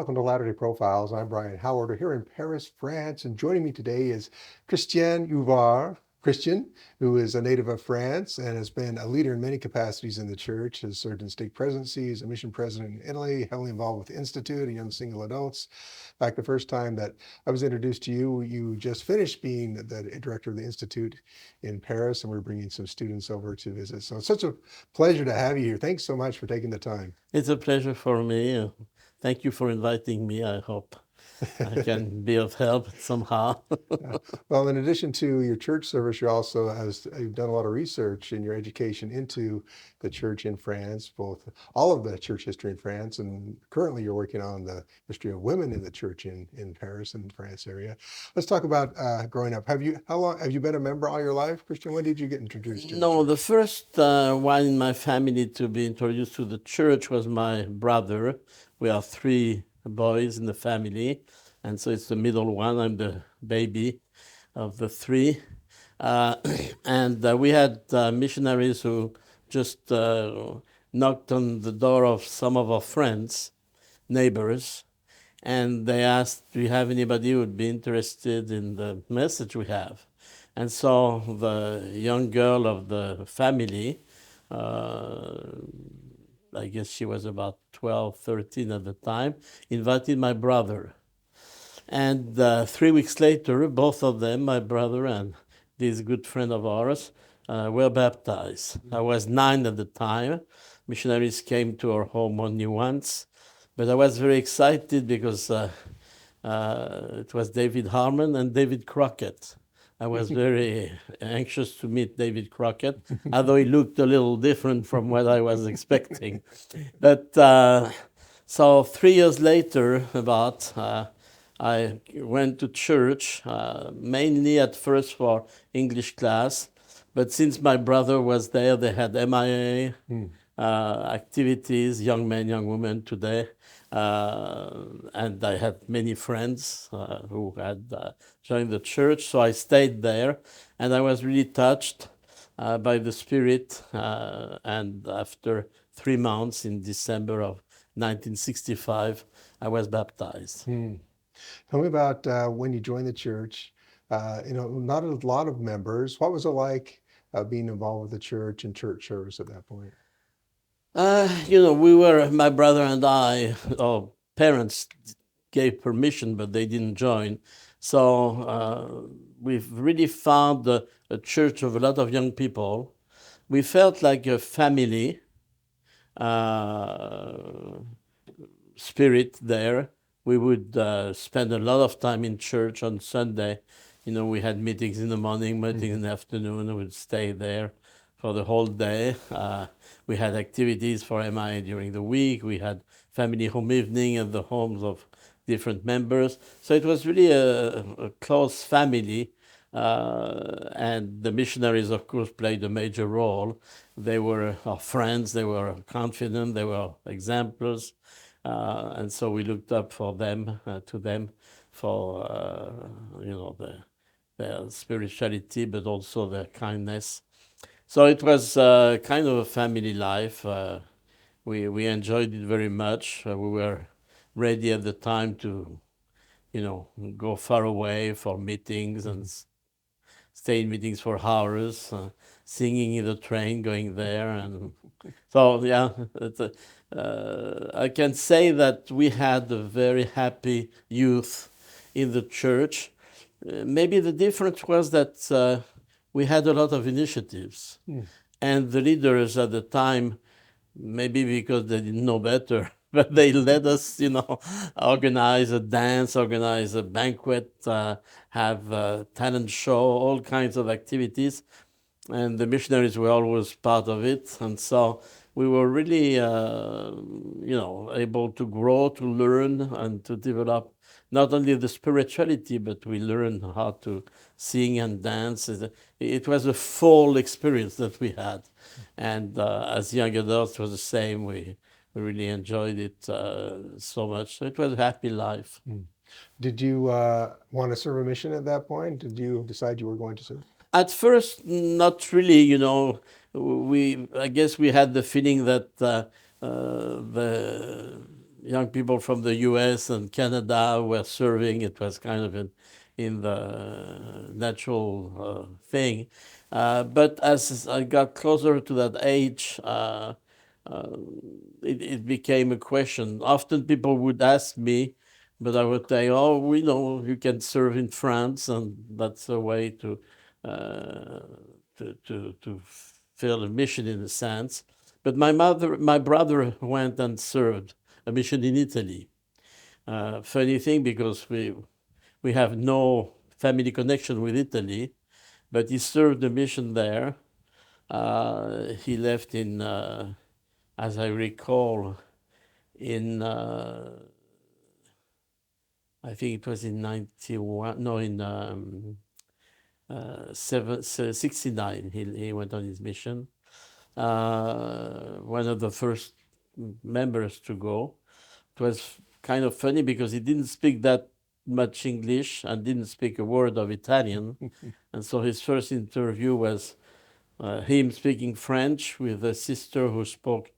welcome to Latter-day Profiles. I'm Brian Howard. We're here in Paris, France, and joining me today is Christian Euvrard. Christian, who is a native of France and has been a leader in many capacities in the church, has served in stake presidencies, a mission president in Italy, heavily involved with the Institute and young single adults. In fact, the first time that I was introduced to you, you just finished being the director of the Institute in Paris, and we're bringing some students over to visit. So it's such a pleasure to have you here. Thanks so much for taking the time. It's a pleasure for me. Thank you for inviting me. I hope I can be of help somehow. Well, in addition to your church service, you've done a lot of research in your education into the church in France, both all of the church history in France, and currently you're working on the history of women in the church in Paris and France area. Let's talk about growing up. How long have you been a member all your life, Christian? When did you get introduced to the No, church? the first one in my family to be introduced to the church was my brother. We are three boys in the family, and so it's the middle one. I'm the baby of the three. And we had missionaries who just knocked on the door of some of our friends, neighbors, and they asked, do you have anybody who would be interested in the message we have? And so the young girl of the family, I guess she was about 12, 13 at the time, invited my brother. And 3 weeks later, both of them, my brother and this good friend of ours, were baptized. I was 9 at the time. Missionaries came to our home only once. But I was very excited because it was David Harmon and David Crockett. I was very anxious to meet David Crockett, although he looked a little different from what I was expecting. But so 3 years later, I went to church, mainly at first for English class. But since my brother was there, they had MIA activities, young men, young women today. And I had many friends who had joined the church, so I stayed there, and I was really touched by the Spirit. And after 3 months, in December of 1965, I was baptized. Tell me about when you joined the church. Not a lot of members. What was it like being involved with the church and church service at that point? My brother and I, our parents gave permission, but they didn't join. So we've really found a church of a lot of young people. We felt like a family spirit there. We would spend a lot of time in church on Sunday. We had meetings in the morning, meetings in the afternoon. We would stay there for the whole day. We had activities for MI during the week. We had family home evening at the homes of different members. So it was really a close family. And the missionaries, of course, played a major role. They were our friends. They were confident. They were examples. And so we looked up to them for, their spirituality, but also their kindness. So it was kind of a family life. We enjoyed it very much. We were ready at the time to, go far away for meetings and stay in meetings for hours, singing in the train, going there. And so, yeah, I can say that we had a very happy youth in the church. Maybe the difference was that we had a lot of initiatives. And the leaders at the time, maybe because they didn't know better, but they let us, organize a dance, organize a banquet, have a talent show, all kinds of activities. And the missionaries were always part of it. And so we were really, able to grow, to learn, and to develop not only the spirituality, but we learned how to sing and dance. It was a full experience that we had. And as young adults, it was the same. We really enjoyed it so much. So it was a happy life. Did you want to serve a mission at that point? Did you decide you were going to serve? At first, not really. I guess we had the feeling that the young people from the U.S. and Canada were serving. It was kind of in the natural thing. But as I got closer to that age, uh, it became a question. Often people would ask me, but I would say, "Oh, we know you can serve in France, and that's a way uh, to fill a mission in a sense." But my brother went and served a mission in Italy. Funny thing because we have no family connection with Italy, but he served the mission there. He left in, as I recall, in I think it was in 91. No, in 69. He went on his mission. One of the first members to go. It was kind of funny because he didn't speak that much English and didn't speak a word of Italian. And so his first interview was him speaking French with a sister who spoke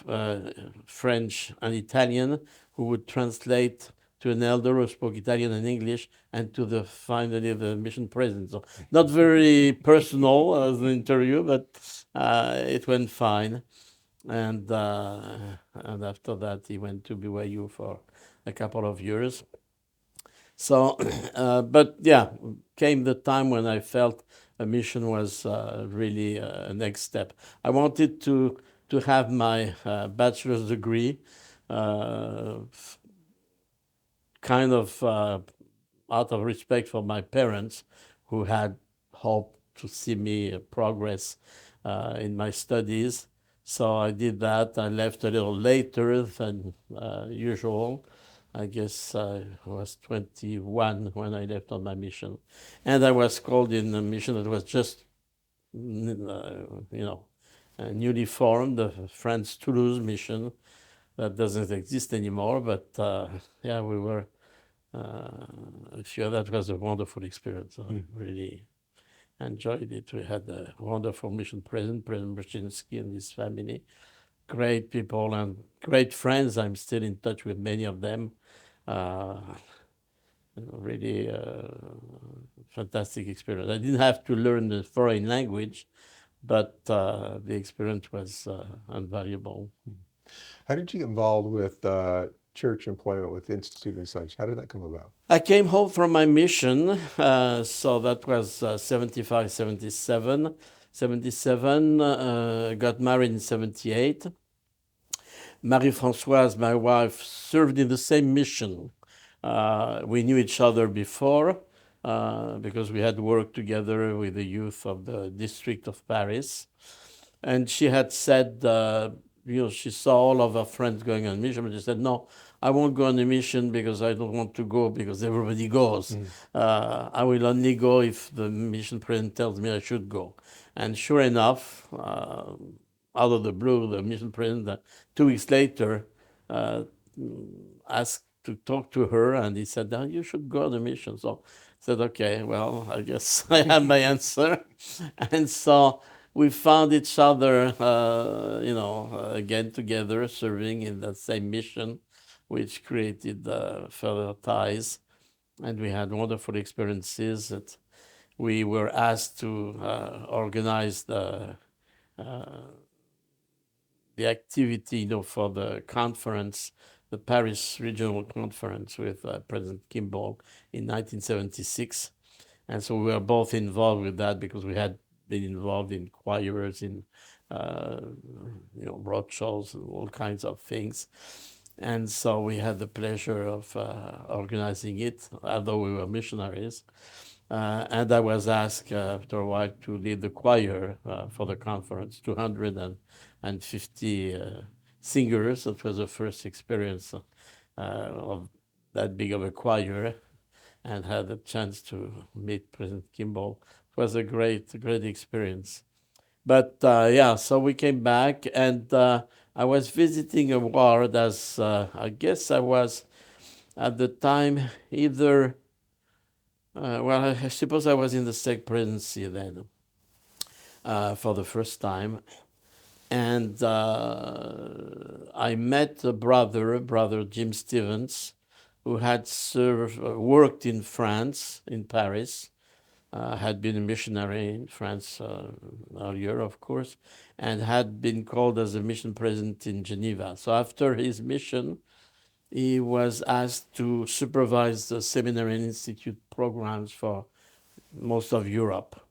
uh, French and Italian, who would translate to an elder who spoke Italian and English, and to finally the mission president. So not very personal as an interview, but it went fine. And after that, he went to BYU for a couple of years. So, but yeah, came the time when I felt a mission was really a next step. I wanted to have my bachelor's degree, kind of out of respect for my parents, who had hoped to see me progress in my studies. So I did that. I left a little later than usual. I guess I was 21 when I left on my mission. And I was called in a mission that was just, newly formed, the France-Toulouse mission. That doesn't exist anymore, but yeah, we were sure that was a wonderful experience. I really enjoyed it. We had a wonderful mission president, President Brzezinski and his family. Great people and great friends. I'm still in touch with many of them. Really fantastic experience. I didn't have to learn the foreign language, but the experience was invaluable. How did you get involved with church employment with the Institute and such? How did that come about? I came home from my mission, so that was 75, 77. 77, got married in 78. Marie-Françoise, my wife, served in the same mission. We knew each other before because we had worked together with the youth of the district of Paris. And she had said, she saw all of her friends going on mission, but she said, no, I won't go on a mission because I don't want to go because everybody goes. I will only go if the mission president tells me I should go. And sure enough, out of the blue, the mission president, 2 weeks later, asked to talk to her, and he said, "Oh, you should go on a mission." So I said, okay, well, I guess I have my answer. And so we found each other, again together, serving in that same mission, which created further ties. And we had wonderful experiences. That we were asked to organize the activity, for the conference, the Paris Regional Conference with President Kimball in 1976. And so we were both involved with that because we had been involved in choirs, in road shows, and all kinds of things. And so we had the pleasure of organizing it, although we were missionaries. And I was asked after a while to lead the choir for the conference, 250 singers. That was the first experience of that big of a choir, and had a chance to meet President Kimball. It was a great experience. But so we came back, and I was visiting Euvrard as I guess I was at the time either. I suppose I was in the stake presidency then for the first time. And I met a brother Jim Stevens, who had worked in France, in Paris, had been a missionary in France earlier, of course, and had been called as a mission president in Geneva. So after his mission, he was asked to supervise the seminary and institute programs for most of Europe.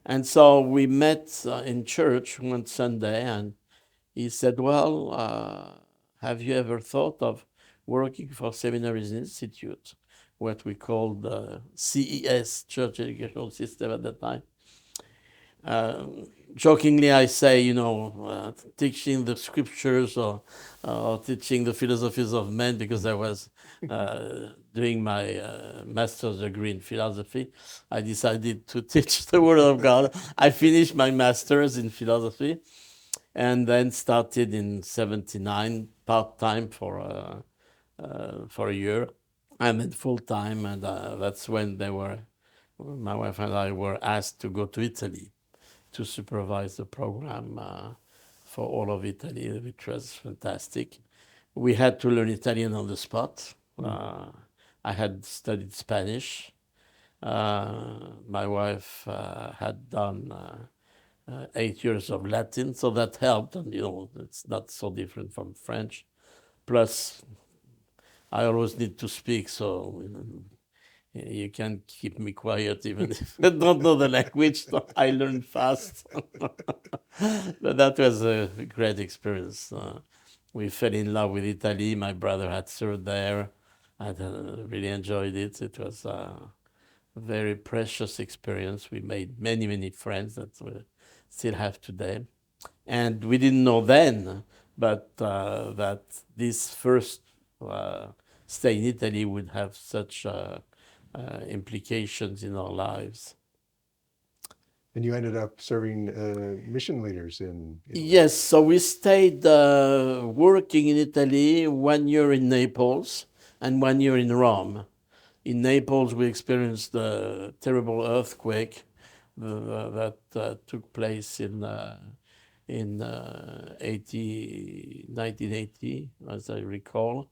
And so we met in church one Sunday, and he said, well, have you ever thought of working for seminaries and institutes, what we called the CES, Church Educational System at that time? Jokingly, I say, teaching the scriptures or teaching the philosophies of men, because I was doing my master's degree in philosophy. I decided to teach the Word of God. I finished my master's in philosophy and then started in '79 part-time for a year. I went full-time, and that's when my wife and I were asked to go to Italy to supervise the program for all of Italy, which was fantastic. We had to learn Italian on the spot. I had studied Spanish. My wife had done 8 years of Latin, so that helped. And it's not so different from French. Plus, I always need to speak, so you can't keep me quiet even if I don't know the language. So I learned fast. But that was a great experience. We fell in love with Italy. My brother had served there. I really enjoyed it. It was a very precious experience. We made many, many friends that we still have today. And we didn't know then, but that this first stay in Italy would have such implications in our lives. And you ended up serving mission leaders in Italy. Yes, so we stayed working in Italy 1 year in Naples and 1 year in Rome. In Naples, we experienced the terrible earthquake that took place in 1980, as I recall.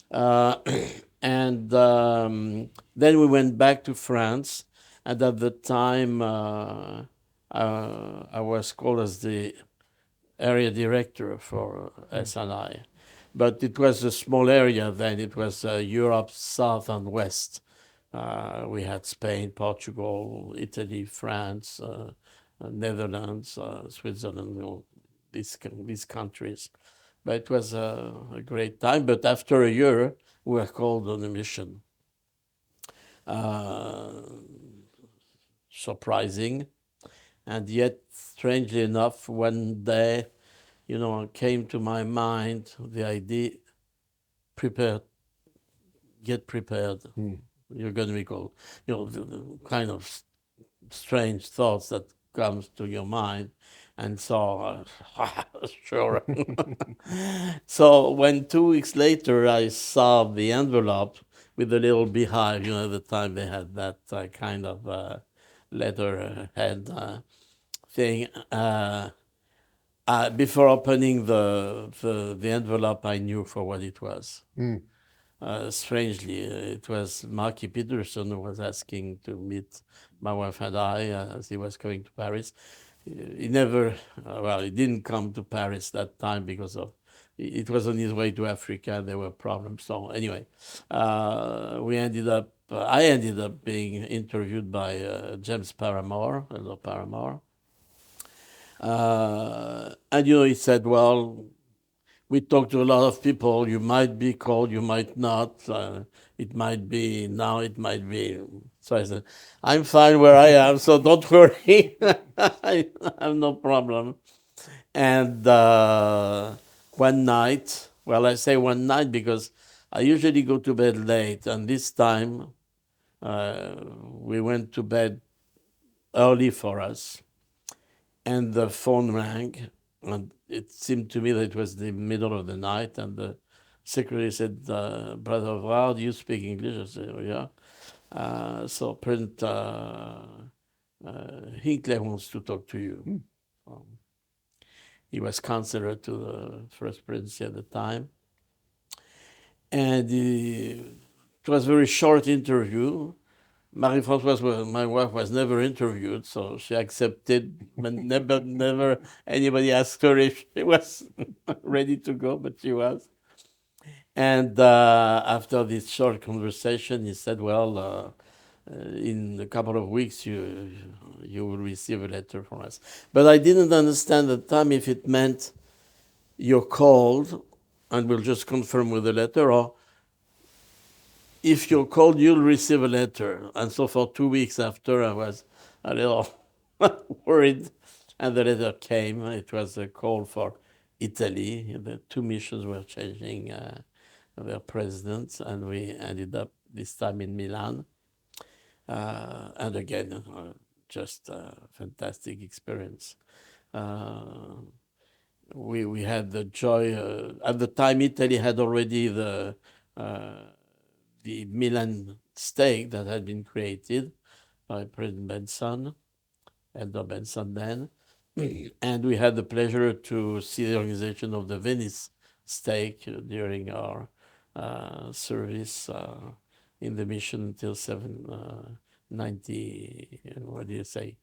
And then we went back to France, and at the time I was called as the area director for SNI. But it was a small area then. It was Europe, south and west. We had Spain, Portugal, Italy, France, Netherlands, Switzerland, these countries. But it was a great time. But after a year, we were called on a mission. Surprising. And yet, strangely enough, one day, came to my mind the idea, get prepared. You're going to be called, the kind of strange thoughts that comes to your mind. And so, sure. So when 2 weeks later I saw the envelope with the little beehive, at the time they had that kind of letterhead thing. Before opening the envelope, I knew for what it was. Strangely, it was Marky Peterson who was asking to meet my wife and I as he was going to Paris. He never, he didn't come to Paris that time because it was on his way to Africa. There were problems. So anyway, I ended up being interviewed by James Paramore, hello Paramore. And he said, well, we talked to a lot of people. You might be called, you might not. It might be now, it might be. So I said, I'm fine where I am, so don't worry. I have no problem. And one night, I say one night because I usually go to bed late, and this time we went to bed early for us. And the phone rang, and it seemed to me that it was the middle of the night, and the secretary said, Brother Euvrard, do you speak English? I said, oh, yeah. So President Hinckley wants to talk to you. He was counselor to the first presidency at the time. And it was a very short interview. Marie-Françoise, my wife, was never interviewed, so she accepted. But never anybody asked her if she was ready to go, but she was. And after this short conversation, he said, "Well, in a couple of weeks, you will receive a letter from us." But I didn't understand at the time if it meant you're called and we'll just confirm with a letter, or if you're called, you'll receive a letter. And so for 2 weeks after, I was a little worried, and the letter came. It was a call for Italy. The two missions were changing their presidents, and we ended up this time in Milan. And again, just a fantastic experience. We had the joy. At the time, Italy had already the Milan stake that had been created by President Benson, Elder Benson then. And we had the pleasure to see the organization of the Venice stake during our service in the mission until 790, what do you say,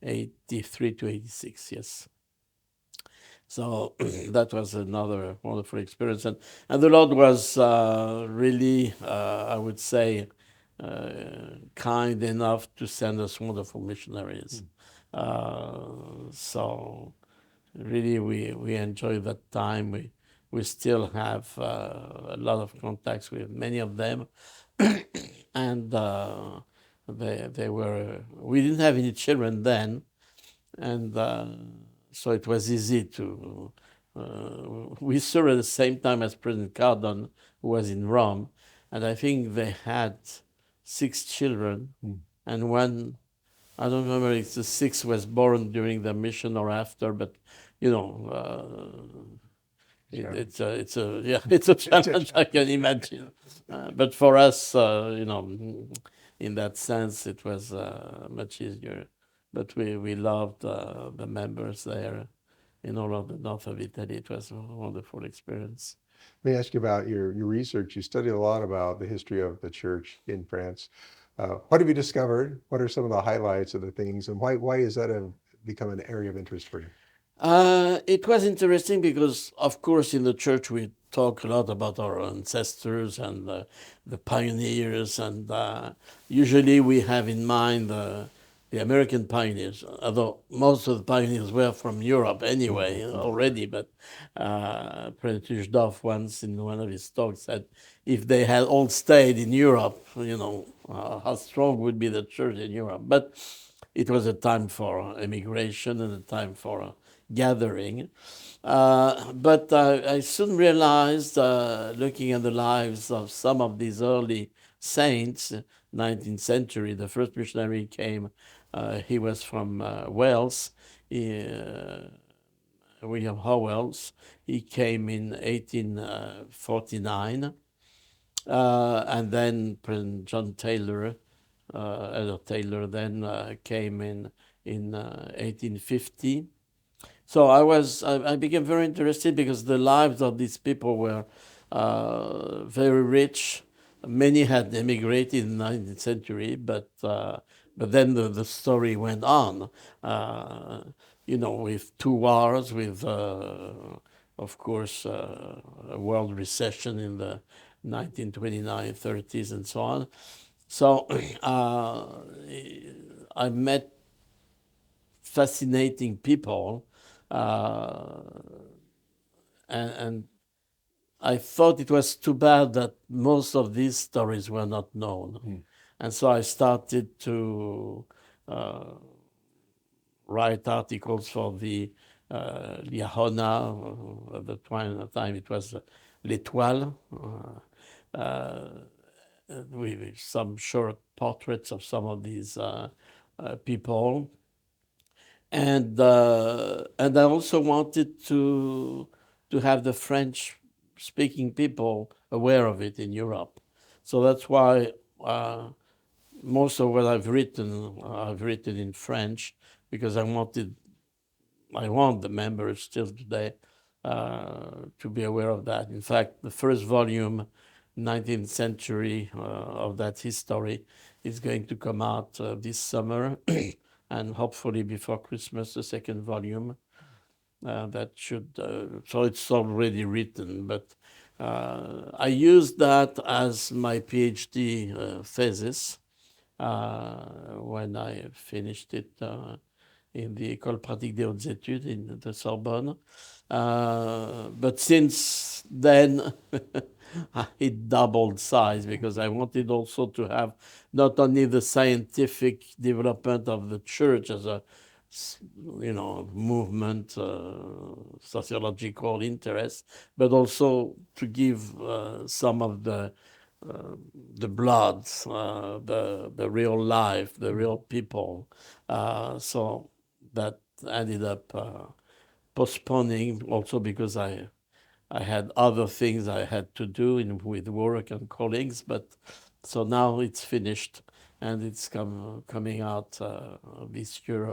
83 to 86, yes. So that was another wonderful experience. And the Lord was really, I would say, kind enough to send us wonderful missionaries. So really we enjoyed that time. We still have a lot of contacts with many of them. And they were, we didn't have any children then. And so it was easy to, we served at the same time as President Cardon, who was in Rome. And I think they had 6 children, and one, I don't remember if the 6th was born during the mission or after, but you know, it's a challenge, I can imagine. But for us, you know, in that sense, it was much easier. But we loved the members there in all of the north of Italy. It was a wonderful experience. Let me ask you about your research. You studied a lot about the history of the church in France. What have you discovered? What are some of the highlights of the things, and why is that become an area of interest for you? It was interesting because, of course, in the church we talk a lot about our ancestors and the pioneers, and usually we have in mind the American pioneers, although most of the pioneers were from Europe anyway already. But President Ushdorf once in one of his talks said, if they had all stayed in Europe, you know, how strong would be the church in Europe. But it was a time for immigration and a time for gathering. But I soon realized, looking at the lives of some of these early saints, 19th century, the first missionary came, he was from Wales, William Howells. He came in 1849. And then President John Taylor, Elder Taylor, then came in 1850. So I became very interested because the lives of these people were very rich. Many had emigrated in the 19th century, but then the story went on. You know, with 2 wars, with of course a world recession in the 1929, 30s, and so on. So I met fascinating people. And I thought it was too bad that most of these stories were not known. And so I started to write articles for the Liahona. At the time it was L'Étoile, with some short portraits of some of these people. And I also wanted to have the French-speaking people aware of it in Europe. So that's why most of what I've written in French, because I wanted I want the members still today to be aware of that. In fact, the first volume, 19th century, of that history is going to come out this summer, and hopefully before Christmas, the second volume. That should, so it's already written, but I used that as my PhD thesis when I finished it in the Ecole Pratique des Hautes Etudes in the Sorbonne. But since then, it doubled size because I wanted also to have not only the scientific development of the church as a movement, sociological interest, but also to give some of the blood, the real life, the real people. So that ended up postponing also because I had other things I had to do with work and colleagues, but so now it's finished and it's coming out this year.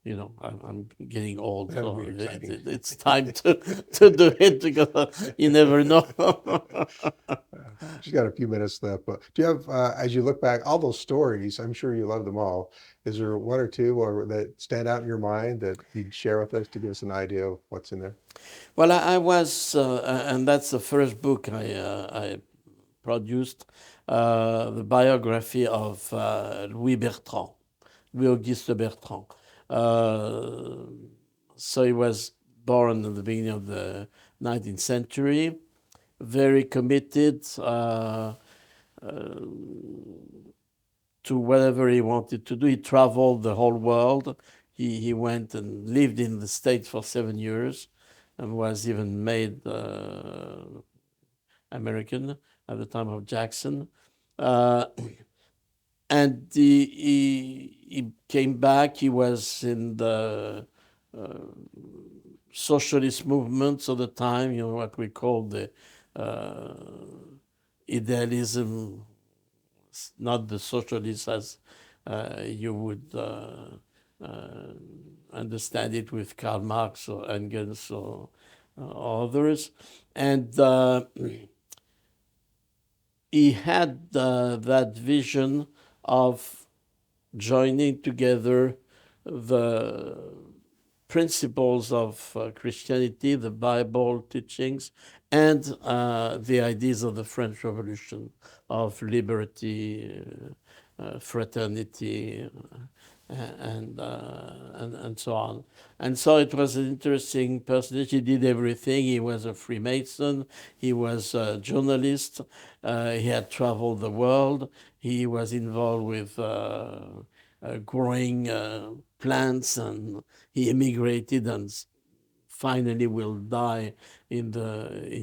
I'm getting old, That'll so be exciting. it's time to do it because you never know. She's got a few minutes left, but do you have, as you look back, all those stories, I'm sure you love them all. Is there one or two that stand out in your mind that you'd share with us to give us an idea of what's in there? Well, I was, and that's the first book I produced, the biography of Louis Bertrand, Louis-Auguste Bertrand. So he was born at the beginning of the 19th century, very committed to whatever he wanted to do. He traveled the whole world. He went and lived in the States for 7 years and was even made American at the time of Jackson. And he came back. He was in the socialist movements of the time, what we call the idealism, not the socialists as you would understand it with Karl Marx or Engels or others. And he had that vision of joining together the principles of Christianity, the Bible teachings, and the ideas of the French Revolution, of liberty, fraternity, and so on. And so it was an interesting personage. He did everything. He was a Freemason. He was a journalist. He had traveled the world. He was involved with growing plants, and he immigrated and finally will die in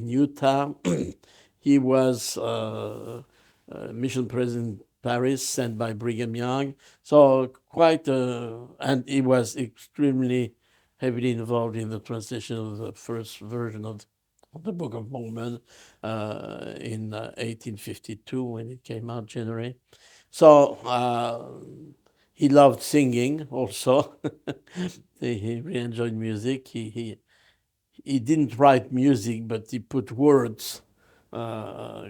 Utah. He was mission president in Paris, sent by Brigham Young. So and he was extremely heavily involved in the translation of the first version of the Book of Mormon in 1852 when it came out, January. So he loved singing also. He really enjoyed music. He didn't write music, but he put words to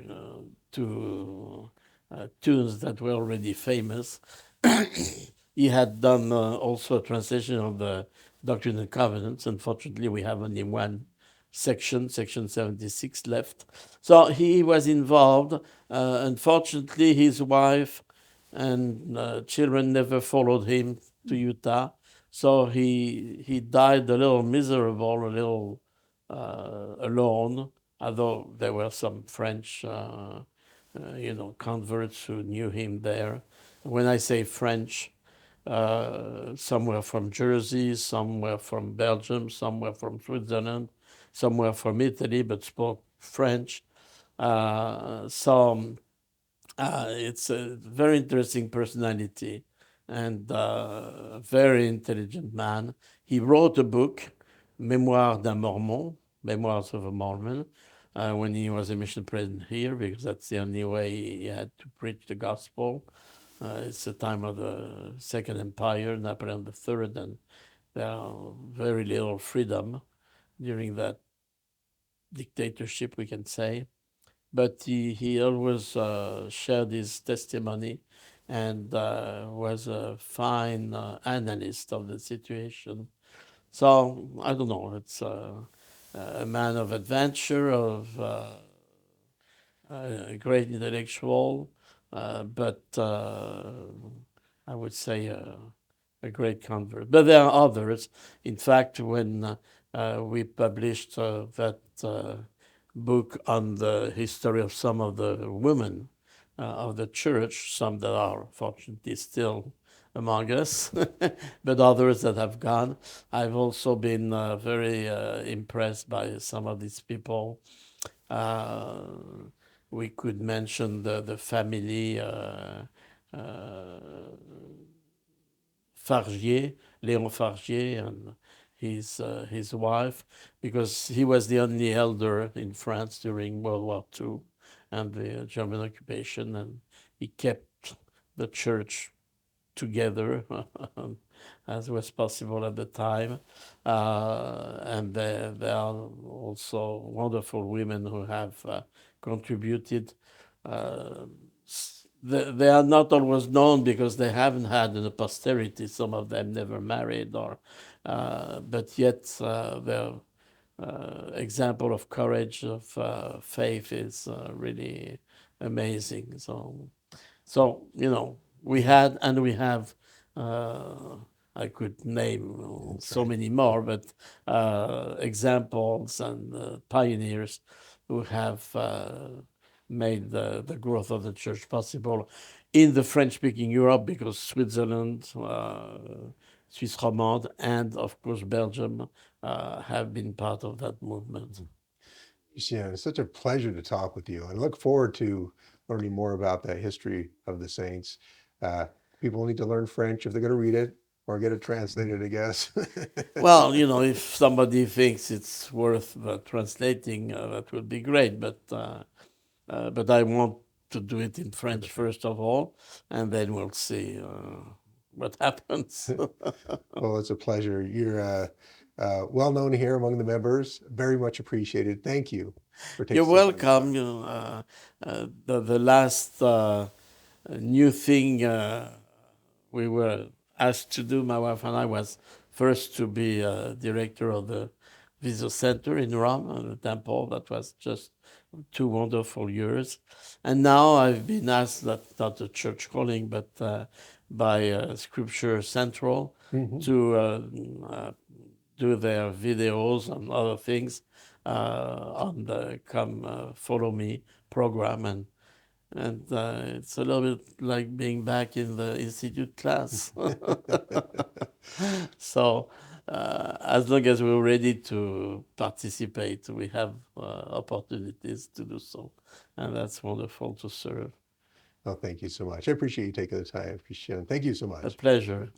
tunes that were already famous. He had done also a translation of the Doctrine and Covenants. Unfortunately, we have only one section 76 left. So he was involved. Unfortunately, his wife and children never followed him to Utah. So he died a little miserable, a little alone, although there were some French converts who knew him there. When I say French, some were from Jersey, some were from Belgium, some were from Switzerland, some were from Italy but spoke French. So it's a very interesting personality and a very intelligent man. He wrote a book, Mémoires d'un Mormon, Memoirs of a Mormon, when he was a mission president here, because that's the only way he had to preach the gospel. It's the time of the Second Empire, Napoleon III, and there are very little freedom during that dictatorship, we can say. But he always shared his testimony and was a fine analyst of the situation. So I don't know. It's a man of adventure, of a great intellectual, but I would say a great convert. But there are others. In fact, when we published that book on the history of some of the women of the church, some that are fortunately still among us, but others that have gone. I've also been very impressed by some of these people. We could mention the family Fargier, Léon Fargier, and his wife, because he was the only elder in France during World War II and the German occupation, and he kept the church together as was possible at the time. And there are also wonderful women who have contributed. They are not always known because they haven't had a posterity. Some of them never married, but yet their example of courage, of faith, is really amazing. So we had and we have. I could name so many more, but examples and pioneers who have made the growth of the church possible in the French-speaking Europe, because Switzerland, Suisse romande, and of course Belgium have been part of that movement. Yeah, it's such a pleasure to talk with you. I look forward to learning more about the history of the saints. People need to learn French if they're going to read it or get it translated, I guess. Well, if somebody thinks it's worth translating, that would be great. But I want to do it in French first of all, and then we'll see what happens. Well, it's a pleasure. You're well known here among the members. Very much appreciated. Thank you for taking You're some time to welcome. talk. The last new thing we were asked to do, my wife and I, was first to be director of the Visitor Center in Rome, the temple. That was just 2 wonderful years. And now I've been asked, not a church calling, but by Scripture Central to do their videos and other things on the Come Follow Me program. And it's a little bit like being back in the institute class. So as long as we're ready to participate, we have opportunities to do so. And that's wonderful to serve. Oh, thank you so much. I appreciate you taking the time, Christian. Thank you so A much. pleasure.